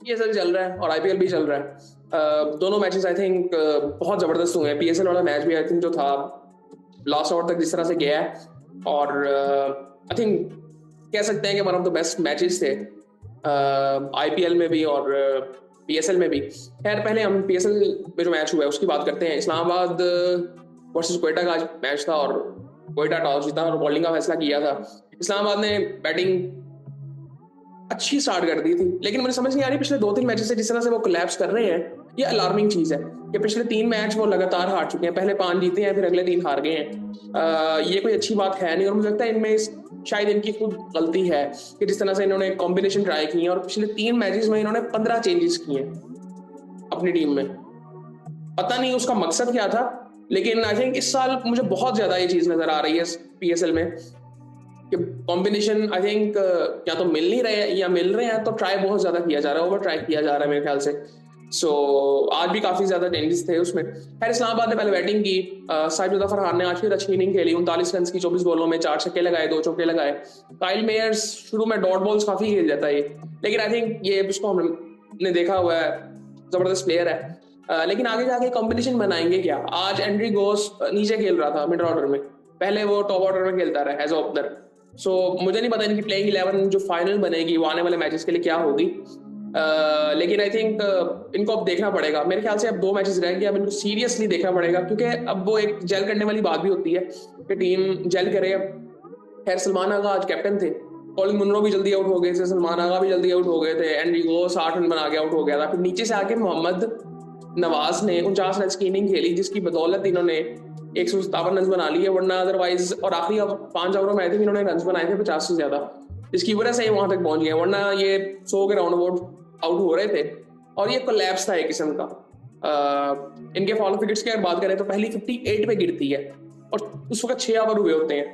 PSL चल रहा है और आईपीएल भी चल रहा है। दोनों मैचेस आई थिंक बहुत जबरदस्त हुए हैं। पीएसएल वाला मैच भी आई थिंक जो था लास्ट ओवर तक जिस तरह से गया है, और आई थिंक कह सकते हैं कि one of the best matches थे आईपीएल में भी और पीएसएल में भी। खैर पहले हम पीएसएल में जो मैच हुआ है उसकी बात करते हैं। इस्लामाबाद वर्सेस कोयटा का आज मैच था और कोयटा टॉस जीता और बॉलिंग का फैसला किया था। इस्लामाबाद ने बैटिंग अच्छी स्टार्ट कर दी थी, लेकिन मुझे समझ नहीं आ रही पिछले 2-3 मैचेस से जिस तरह से वो कोलैप्स कर रहे हैं, ये अलार्मिंग चीज है कि पिछले 3 मैच वो लगातार हार चुके हैं। पहले 5 जीते हैं, फिर अगले 3 हार गए हैं। ये कोई अच्छी बात है नहीं, और मुझे लगता है इनमें शायद इनकी खुद गलती है कि जिस तरह से इन्होंने कॉम्बिनेशन ट्राई की है और पिछले 3 मैचेस में इन्होंने 15 चेंजेस किए अपनी टीम में। पता नहीं उसका मकसद क्या था, लेकिन आई थिंक इस साल मुझे बहुत ज्यादा ये चीज नजर आ रही है पीएसएल में कि कॉम्बिनेशन आई थिंक या तो मिल नहीं रहे या मिल रहे हैं तो ट्राई बहुत ज्यादा किया जा रहा है, ओवर ट्राई किया जा रहा है मेरे ख्याल से। सो आज भी काफी ज्यादा चेंजेस थे उसमें। खैर इस्लामाबाद ने पहले बैटिंग की। साइफुद्दीन फरहान ने आज फिर अच्छी इनिंग खेली, 39 रन की 24 बॉलों में 4 छक्के लगाए, 2 चौके लगाए। काइल मेयर्स शुरू में डॉट बॉल्स काफी खेल जाता है, लेकिन आई थिंक ये उसको हमने देखा हुआ है, जबरदस्त प्लेयर है। लेकिन आगे जाके कॉम्बिनेशन बनाएंगे क्या? आज एंड्री गोस नीचे खेल रहा था मिड ऑर्डर में, पहले वो टॉप ऑर्डर में खेलता रहा एज ओपनर। सो मुझे नहीं पता इनकी प्लेइंग 11 जो फाइनल बनेगी वो आने वाले मैचेस के लिए क्या होगी। लेकिन आई थिंक इनको अब देखना पड़ेगा। मेरे ख्याल से अब 2 मैचेस रह गए, अब इनको सीरियसली देखना पड़ेगा, क्योंकि अब वो एक जेल करने वाली बात भी होती है कि टीम जेल करे। खैर सलमान आगा आज कैप्टन थे, कॉलिन मुनरो भी जल्दी आउट हो गए थे, सलमान आगा भी जल्दी आउट हो गए थे, एंड्री गोस 8 रन बना के आउट हो गया था। फिर नीचे से आके मोहम्मद नवाज ने 49 रन की इनिंग खेली, जिसकी बदौलत इन्होंने 157 रन बना लिए, वरना अदरवाइज और आखिरी 5 ओवरों में थे इन्होंने रन बनाए थे 50 से ज्यादा, जिसकी वजह से वहां तक पहुंच गए, वरना ये 100 के राउंड अबाउट आउट हो रहे थे। और ये कोलैप्स था एक किस्म का। इनके फॉलो विकेट्स की अगर बात करें तो पहली 58 पे गिरती है और उस वक्त 6 ओवर हुए होते हैं।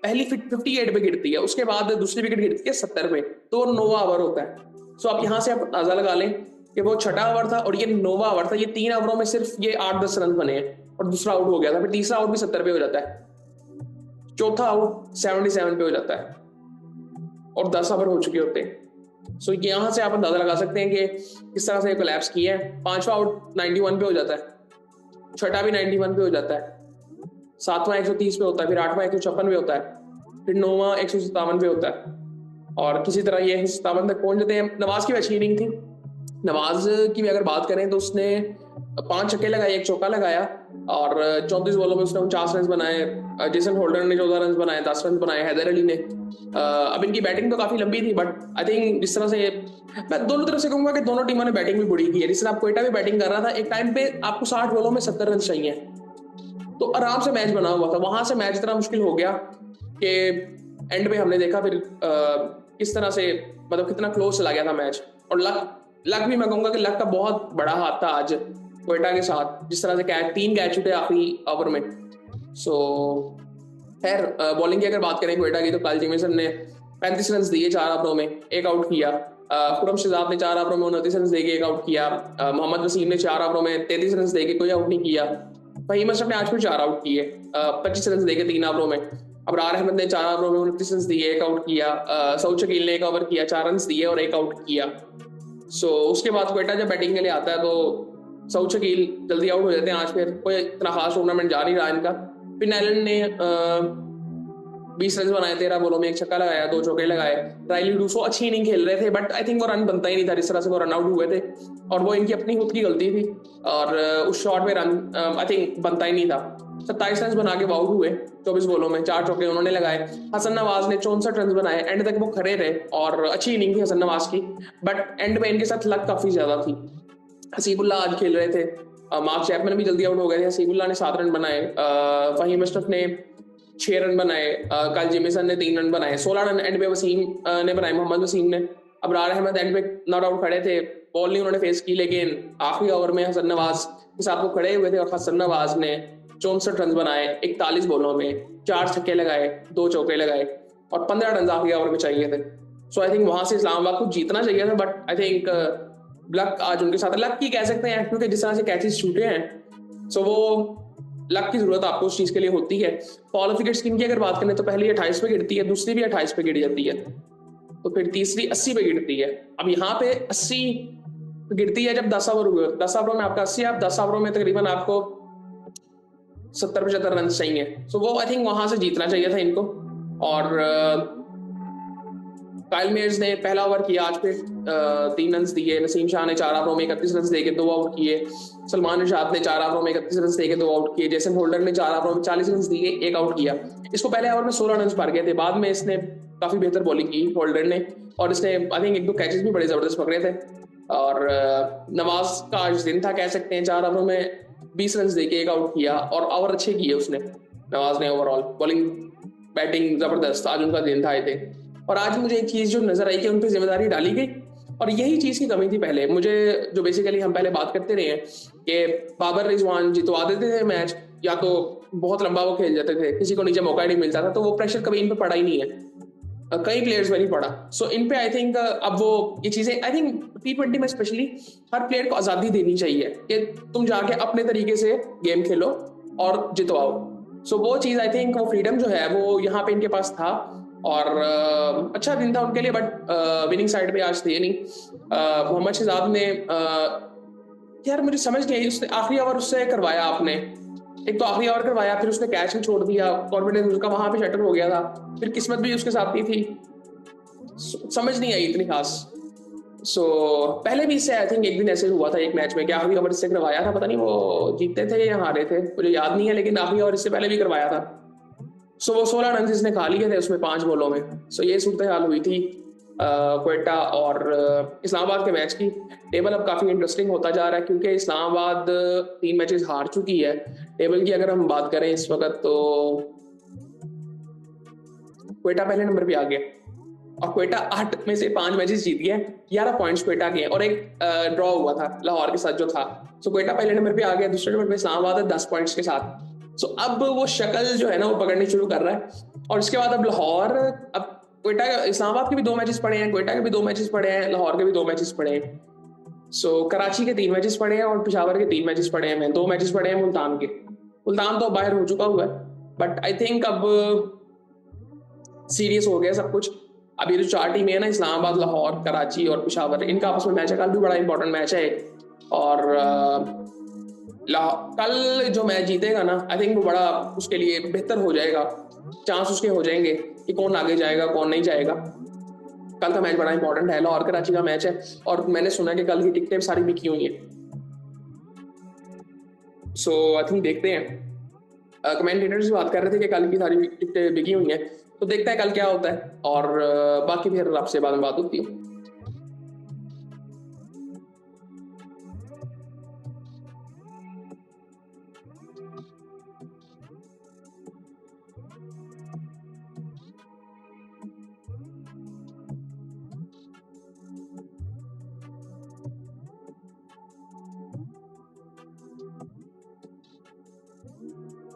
पहली 58 पे गिरती है, उसके बाद दूसरी विकेट गिरती है 70 पे, तो 9वां ओवर होता है। सो आप यहां से आप अंदाजा लगा लें कि वो 6वां ओवर था और ये 9वां ओवर था। ये 3 ओवरों में सिर्फ ये 8-10 रन बने हैं और दूसरा आउट हो गया था। फिर तीसरा आउट भी 70 पे हो जाता है, चौथा आउट 77 पे हो जाता है और 10 ओवर हो चुके होते हैं। सो यहां से आप अंदाजा लगा सकते हैं कि किस तरह से कोलैप्स किया है। 5वां आउट 91 पे हो जाता है, 6वां भी 91 पे हो जाता है, 7वां 130 पे होता है, फिर 8वां 156 पे होता है, फिर 9वां 157 पे होता है, और किसी तरह ये 157 तक पहुंच जाते हैं। नवाज की अच्छी इनिंग थी। नवाज की भी अगर बात करें तो उसने 5 छक्के लगाए, 1 चौका लगाया और 34 बॉलों में उसने 49 रन बनाए। जेसन होल्डर ने 14 रन बनाए, 10 रन बनाए हैदर अली ने। अब इनकी बैटिंग तो काफी लंबी थी, बट आई थिंक जिस तरह से मैं दोनों तरफ से कहूंगा कि दोनों टीमों ने बैटिंग भी बुरी की है। जिस तरह कोयटा भी बैटिंग कर रहा था, एक टाइम पे आपको 60 बॉलों में 70 रन चाहिए, तो आराम से मैच बना हुआ था। वहां से मैच इतना मुश्किल हो गया कि एंड पे हमने देखा फिर किस तरह से मतलब कितना क्लोज चला गया था मैच। और लक भी मैं कहूंगा कि लक का बहुत बड़ा हाथ था आज कोयटा के साथ, जिस तरह से 3 कैच छूटे आखिरी ओवर में। सो खैर बॉलिंग की अगर बात करें कोयटा की, तो काइल जेमिसन ने 35 रन दिए 4 ओवरों में, 1 आउट किया। खुरम शहजाद ने 4 ओवरों में 29 रन देके 1 आउट किया। मोहम्मद वसीम ने 4 ओवरों में 33 रन देके कोई आउट नहीं किया। फहीम अशरफ ने आज फिर 4 आउट किए 25 रन देके 3 ओवरों में। अबरार अहमद ने 4 ओवरों में 29 रन दिए, 1 आउट किया। सऊद शकील ने 1 ओवर किया, 4 रन दिए और 1 आउट किया। सो उसके बाद कोयटा जब बैटिंग के लिए आता है तो सऊद शकील जल्दी आउट हो जाते हैं। आज फिर कोई इतना खास टूर्नामेंट जा नहीं रहा इनका। फिर नैलन ने 20 रन बनाए, 13 बॉलों में 1 छक्का लगाया, 2 चौके लगाए। राइली डूसो अच्छी इनिंग खेल रहे थे, बट आई थिंक वो रन बनता ही नहीं था जिस तरह से वो रन आउट हुए थे, और वो इनकी अपनी खुद की गलती थी। और उस शॉट में रन आई थिंक बनता ही नहीं था। 27 रन बना के वो आउट हुए 24 बॉलों में, 4 चौके उन्होंने लगाए। हसन नवाज ने 64 रन बनाए, एंड तक वो खड़े रहे और अच्छी इनिंग थी हसन नवाज की, बट एंड में इनके साथ लक काफी ज्यादा थी। हसीबुल्लाह आज खेल रहे थे, मार्क चैपमैन भी जल्दी आउट हो गए थे। हसीबुल्लाह ने 7 रन बनाए, फहीम अशरफ ने 6 रन बनाए, काइल जेमिसन ने 3 रन बनाए, 16 रन एंड पे वसीम ने बनाए, मोहम्मद वसीम ने। अबरार अहमद एंड पे नॉट आउट खड़े थे, बॉल नहीं उन्होंने फेस की, लेकिन आखिरी ओवर में हसन नवाज के साथ वो खड़े हुए थे और हसन नवाज ने 64 रन बनाए 41 बॉलों में, 4 छक्के लगाए, 2 चौके लगाए और 15 रन आखिरी ओवर में चाहिए थे। सो आई थिंक वहां से इस्लामाबाद को जीतना चाहिए था, बट आई थिंक लक आज उनके साथ, लक की कह सकते हैं क्योंकि जिस तरह से कैचेस छूटे हैं, सो वो लक की जरूरत आपको उस चीज के लिए होती है। फॉलो विकेट स्कीम की अगर बात करें तो पहली 28 पे गिरती है, दूसरी भी 28 पे गिर जाती है। तो फिर तीसरी 80 पे गिरती है। अब यहाँ पे 80 गिरती है जब 10 ओवर हुए, 10 ओवरों में आपका 80, आप 10 ओवरों में तकरीबन आपको 70-75 रन चाहिए। सो वो आई थिंक वहां से जीतना चाहिए था इनको। और काइल मेयर्स ने पहला ओवर किया आज पे, 3 रन दिए। नसीम शाह ने 4 ओवरों में 31 रन देके 2 आउट किए। सलमान निशात ने 4 ओवरों में 31 रन देके 2 आउट किए। जेसन होल्डर ने 4 ओवरों में 40 रन दिए, 1 आउट किया। इसको पहले ओवर में 16 रन मार गए थे, बाद में इसने काफी बेहतर बॉलिंग की होल्डर ने, और इसने आई थिंक 1-2 कैचेस भी बड़े जबरदस्त पकड़े थे। और नवाज का आज दिन था कह सकते हैं, 4 ओवरों में 20 रन देके 1 आउट किया, और ओवर अच्छे किए उसने, नवाज ने। ओवरऑल बॉलिंग बैटिंग जबरदस्त, आज उनका दिन था आई थिंक। और आज मुझे एक चीज जो नजर आई कि उन पर जिम्मेदारी डाली गई, और यही चीज की कमी थी पहले मुझे, जो बेसिकली हम पहले बात करते रहे हैं कि बाबर रिजवान जितवा देते थे मैच, या तो बहुत लंबा वो खेल जाते थे, किसी को नीचे मौका ही नहीं मिलता था, तो वो प्रेशर कभी इन पे पड़ा ही नहीं है, कई प्लेयर्स में नहीं पड़ा। सो इन पे आई थिंक अब वो ये चीजें, आई थिंक T20 में स्पेशली हर प्लेयर को आजादी देनी चाहिए कि तुम जाके अपने तरीके से गेम खेलो और जितवाओ। सो वो चीज आई थिंक, वो फ्रीडम जो है वो यहाँ पे इनके पास था, और अच्छा दिन था उनके लिए। बट विनिंग साइड पे आज थे नहीं। मोहम्मद शहजाद ने यार मुझे समझ नहीं आई, उसने आखिरी ओवर उससे करवाया आपने, एक तो आखिरी ओवर करवाया, फिर उसने कैच भी छोड़ दिया, कॉन्फिडेंस उसका वहां पे शटर हो गया था, फिर किस्मत भी उसके साथ नहीं थी, समझ नहीं आई इतनी खास। सो पहले भी इससे आई थिंक एक दिन ऐसे हुआ था एक मैच में कि आखिरी ओवर इससे करवाया था, पता नहीं वो जीतते थे या हारे थे मुझे याद नहीं है, लेकिन आखिरी ओवर इससे पहले भी करवाया था। सो वो 16 रन इसने खा लिए थे उसमें 5 बॉलों में। सो ये सूरत हाल हुई थी क्वेटा और इस्लामाबाद के मैच की। टेबल अब काफी इंटरेस्टिंग होता जा रहा है, क्योंकि इस्लामाबाद 3 मैचेस हार चुकी है। टेबल की अगर हम बात करें इस वक्त, तो क्वेटा पहले नंबर पे आ गया, और क्वेटा 8 में से 5 मैचेस जीत गया, 11 पॉइंट्स क्वेटा के, और एक ड्रॉ हुआ था लाहौर के साथ जो था। सो क्वेटा पहले नंबर पे आ गया, दूसरे नंबर पे इस्लामाबाद है 10 पॉइंट्स के साथ। सो अब वो शक्ल जो है ना वो पकड़नी शुरू कर रहा है। और इसके बाद अब लाहौर, अब क्वेटा, इस्लामाबाद के भी 2 मैचेस पड़े हैं, क्वेटा के भी 2 मैचेस पड़े हैं, लाहौर के भी 2 मैचेस पड़े हैं। सो कराची के 3 मैचेस पड़े हैं, और पिशावर के 3 मैचेस पड़े हैं, 2 मैचेस पड़े हैं मुल्तान के। मुल्तान तो बाहर हो चुका हुआ है, बट आई थिंक अब सीरियस हो गया सब कुछ। अब ये जो 4 टीमें है ना, इस्लामाबाद, लाहौर, कराची और पिशावर, इनका आपस में मैच है, कल भी बड़ा इंपॉर्टेंट मैच है। और कल जो मैच जीतेगा ना, आई थिंक वो बड़ा उसके लिए बेहतर हो जाएगा, चांस उसके हो जाएंगे कि कौन आगे जाएगा कौन नहीं जाएगा। कल का मैच बड़ा इंपॉर्टेंट है, लाहौर कराची का मैच है, और मैंने सुना कि कल की टिकटें सारी बिकी हुई हैं। सो आई थिंक देखते हैं, कमेंटेटर्स बात कर रहे थे कि कल की सारी टिकटें बिकी हुई हैं, तो देखते हैं कल क्या होता है, और बाकी फिर आपसे बाद में बात होती है।